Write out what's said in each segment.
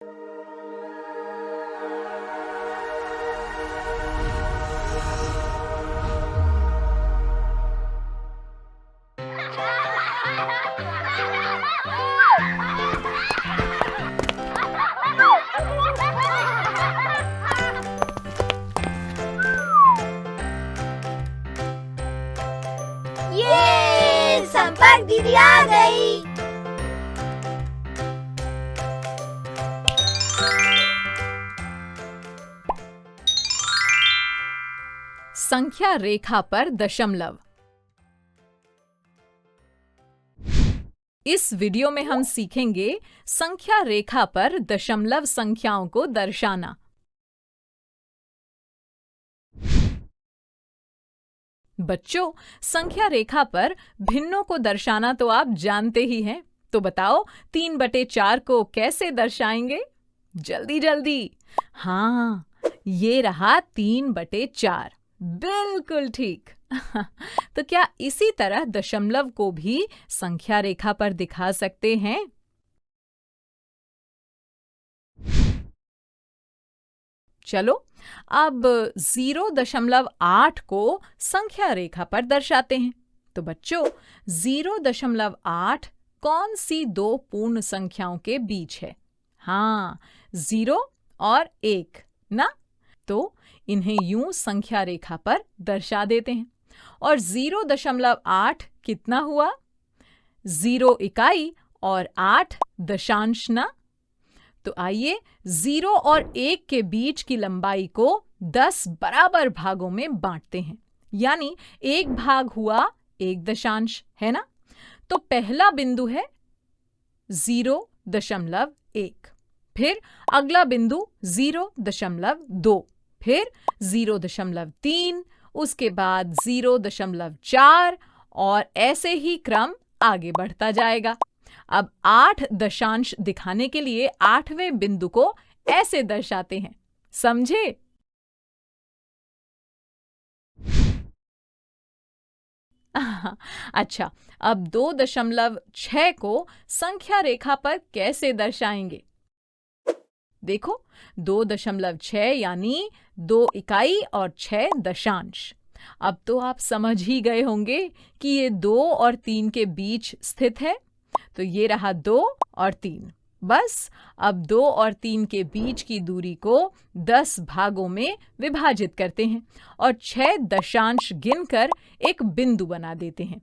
ये संपर्क दीदी आ गई। संख्या रेखा पर दशमलव। इस वीडियो में हम सीखेंगे संख्या रेखा पर दशमलव संख्याओं को दर्शाना। बच्चों, संख्या रेखा पर भिन्नों को दर्शाना तो आप जानते ही हैं। तो बताओ 3/4 को कैसे दर्शाएंगे? जल्दी जल्दी। हाँ, ये रहा 3/4। बिल्कुल ठीक। तो क्या इसी तरह दशमलव को भी संख्या रेखा पर दिखा सकते हैं? चलो अब 0.8 को संख्या रेखा पर दर्शाते हैं। तो बच्चों, 0.8 कौन सी दो पूर्ण संख्याओं के बीच है? हाँ, 0 और 1 ना? तो इन्हें यूं संख्या रेखा पर दर्शा देते हैं। और 0.8 कितना हुआ? 0 इकाई और 8 दशांश ना? तो आइए 0 और 1 के बीच की लंबाई को 10 बराबर भागों में बांटते हैं। यानी एक भाग हुआ 1 दशांश, है ना? तो पहला बिंदु है 0.1, फिर अगला बिंदु 0.2, फिर 0.3, उसके बाद 0.4 और ऐसे ही क्रम आगे बढ़ता जाएगा। अब 8 दशांश दिखाने के लिए 8वें बिंदु को ऐसे दर्शाते हैं। समझे? अच्छा, अब 2.6 को संख्या रेखा पर कैसे दर्शाएंगे? देखो, 2.6 यानी 2 इकाई और 6 दशांश। अब तो आप समझ ही गए होंगे कि ये 2 और 3 के बीच स्थित है। तो ये रहा 2 और 3। बस अब 2 और 3 के बीच की दूरी को 10 भागों में विभाजित करते हैं और 6 दशांश गिनकर एक बिंदु बना देते हैं।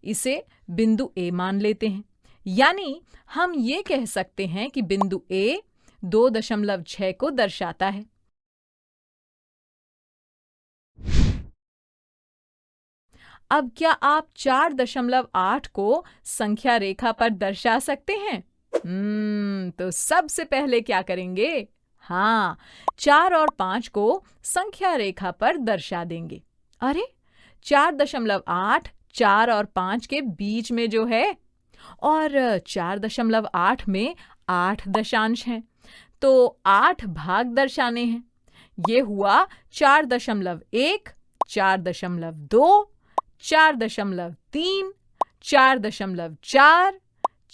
इसे बिंदु ए मान लेते हैं। यानी हम ये कह सकते हैं कि बिंदु ए 2.6 को दर्शाता है। अब क्या आप 4.8 को संख्या रेखा पर दर्शा सकते हैं? तो सबसे पहले क्या करेंगे? हाँ, 4 और 5 को संख्या रेखा पर दर्शा देंगे। अरे, 4.8 4 और 5 के बीच में जो है, और 4.8 में 8 दशांश हैं, तो 8 भाग दर्शाने हैं। ये हुआ 4.1, 4.2, 4.3, 4.4,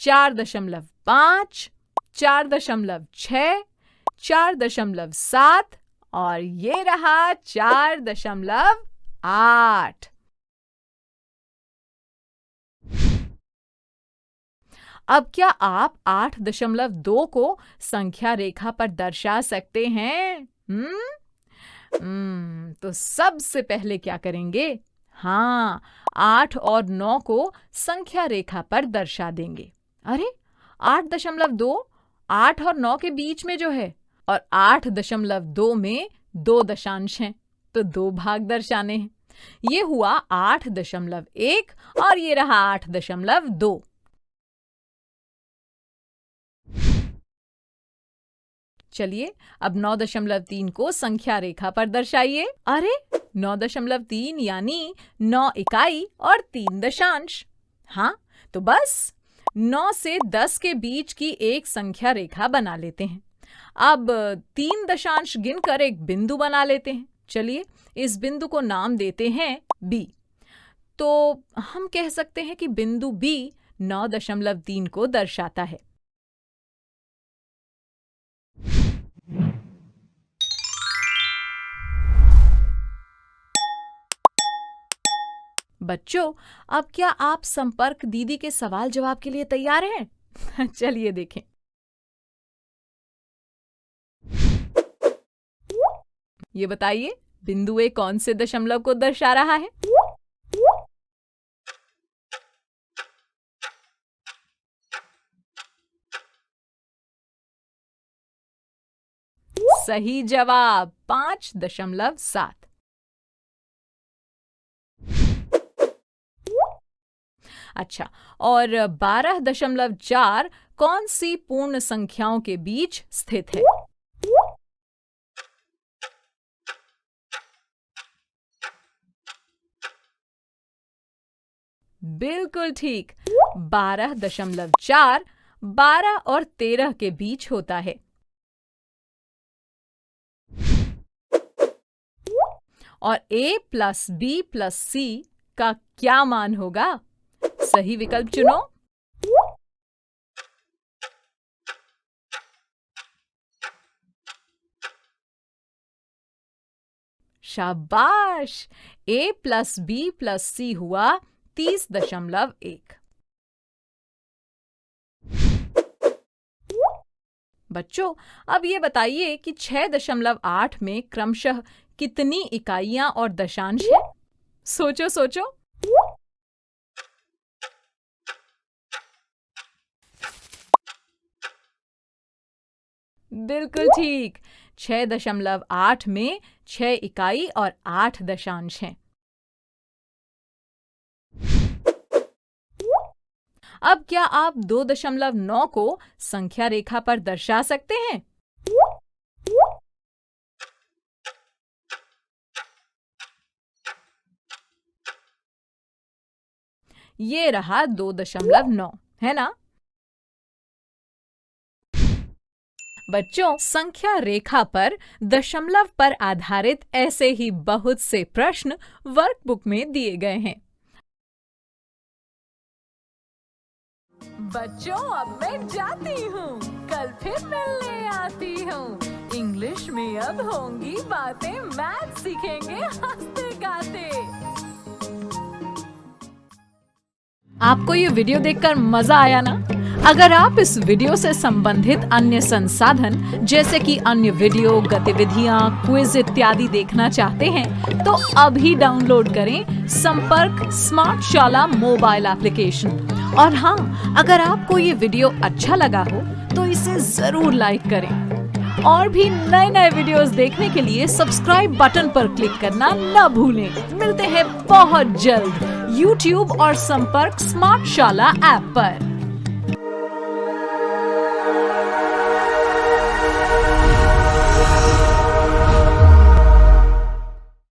4.5, 4.6, 4.7 और ये रहा 4.8। अब क्या आप 8.2 को संख्या रेखा पर दर्शा सकते हैं? तो सबसे पहले क्या करेंगे? हाँ, 8 और 9 को संख्या रेखा पर दर्शा देंगे। अरे, 8.2 8 और 9 के बीच में जो है, और 8.2 में 2 दशांश हैं, तो 2 भाग दर्शाने हैं। ये हुआ 8.1 और ये रहा 8.2। चलिए अब 9.3 को संख्या रेखा पर दर्शाइए। अरे, 9.3 यानी 9 इकाई और 3 दशांश। हाँ, तो बस 9 से 10 के बीच की एक संख्या रेखा बना लेते हैं। अब 3 दशांश गिनकर एक बिंदु बना लेते हैं। चलिए इस बिंदु को नाम देते हैं बी। तो हम कह सकते हैं कि बिंदु बी 9.3 को दर्शाता है। बच्चों, अब क्या आप संपर्क दीदी के सवाल जवाब के लिए तैयार हैं? चलिए देखें। ये बताइए, बिंदु ए कौन से दशमलव को दर्शा रहा है? सही जवाब 5.7। अच्छा, और 12.4 कौन सी पूर्ण संख्याओं के बीच स्थित है? बिल्कुल ठीक। 12.4 12 और 13 के बीच होता है। और a plus b plus c का क्या मान होगा? सही विकल्प चुनो। शाबाश! a plus b plus c हुआ 30.1। बच्चों, अब ये बताइए कि 6.8 में क्रमशः कितनी इकाइयां और दशांश है? सोचो सोचो। बिल्कुल ठीक। 6.8 में 6 इकाई और 8 दशांश हैं। अब क्या आप 2.9 को संख्या रेखा पर दर्शा सकते हैं? ये रहा 2.9, है ना? बच्चों, संख्या रेखा पर दशमलव पर आधारित ऐसे ही बहुत से प्रश्न वर्कबुक में दिए गए हैं। बच्चों, अब मैं जाती हूँ, कल फिर मिलने आती हूँ। इंग्लिश में अब होंगी बातें, मैथ सीखेंगे हंसते गाते। आपको ये वीडियो देखकर मजा आया ना? अगर आप इस वीडियो से संबंधित अन्य संसाधन जैसे कि अन्य वीडियो, गतिविधियां, क्विज इत्यादि देखना चाहते हैं तो अभी डाउनलोड करें संपर्क स्मार्ट शाला मोबाइल एप्लीकेशन। और हाँ, अगर आपको ये वीडियो अच्छा लगा हो तो इसे जरूर लाइक करें। और भी नए नए वीडियोस देखने के लिए सब्सक्राइब बटन पर क्लिक करना न भूलें। मिलते हैं बहुत जल्द YouTube और संपर्क स्मार्ट शाला ऐप पर।